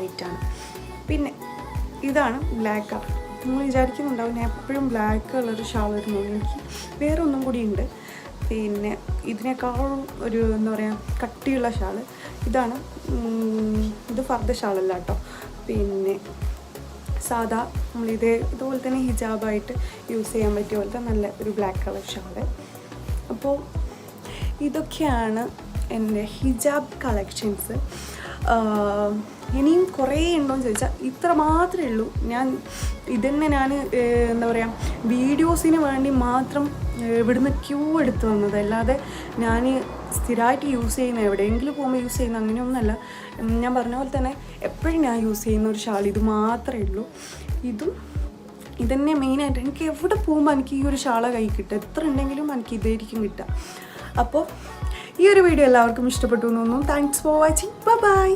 വൈറ്റാണ്. പിന്നെ ഇതാണ് black colour. നിങ്ങൾ വിചാരിക്കുന്നുണ്ടാവും ഞാൻ എപ്പോഴും ബ്ലാക്ക് കളർ ഷാൾ വരുന്നു. എനിക്ക് വേറെ ഒന്നും കൂടി ഉണ്ട്. പിന്നെ ഇതിനേക്കാളും ഒരു എന്താ പറയുക കട്ടിയുള്ള ഷാള് ഇതാണ്. ഇത് ഫർദ ഷാളല്ല കേട്ടോ. പിന്നെ സാധാ ഇതുപോലെ തന്നെ ഹിജാബായിട്ട് യൂസ് ചെയ്യാൻ പറ്റിയ പോലത്തെ നല്ല ഒരു ബ്ലാക്ക് കളർ ഷാള്. അപ്പോൾ ഇതൊക്കെയാണ് എൻ്റെ ഹിജാബ് കളക്ഷൻസ്. ഇനിയും കുറേ ഉണ്ടോയെന്ന് ചോദിച്ചാൽ ഇത്ര മാത്രമേ ഉള്ളൂ. ഇതന്നെ ഞാൻ എന്താ പറയുക വീഡിയോസിന് വേണ്ടി മാത്രം ഇവിടുന്ന് ക്യൂ എടുത്ത് വന്നത്, അല്ലാതെ ഞാൻ സ്ഥിരമായിട്ട് യൂസ് ചെയ്യുന്ന എവിടെയെങ്കിലും പോകുമ്പോൾ യൂസ് ചെയ്യുന്ന അങ്ങനെയൊന്നുമല്ല. ഞാൻ പറഞ്ഞ പോലെ തന്നെ എപ്പോഴും ഞാൻ യൂസ് ചെയ്യുന്ന ഒരു ഷാൾ ഇത് മാത്രമേ ഉള്ളൂ. ഇതന്നെ മെയിനായിട്ട് എനിക്ക് എവിടെ പോകുമ്പോൾ എനിക്ക് ഈ ഒരു ഷാള കൈ കിട്ടുക. എത്ര ഉണ്ടെങ്കിലും എനിക്ക് ഇതായിരിക്കും കിട്ടുക. അപ്പോൾ ഈ ഒരു വീഡിയോ എല്ലാവർക്കും ഇഷ്ടപ്പെട്ടു എന്ന് തോന്നുന്നു. Thanks for watching. ബൈ.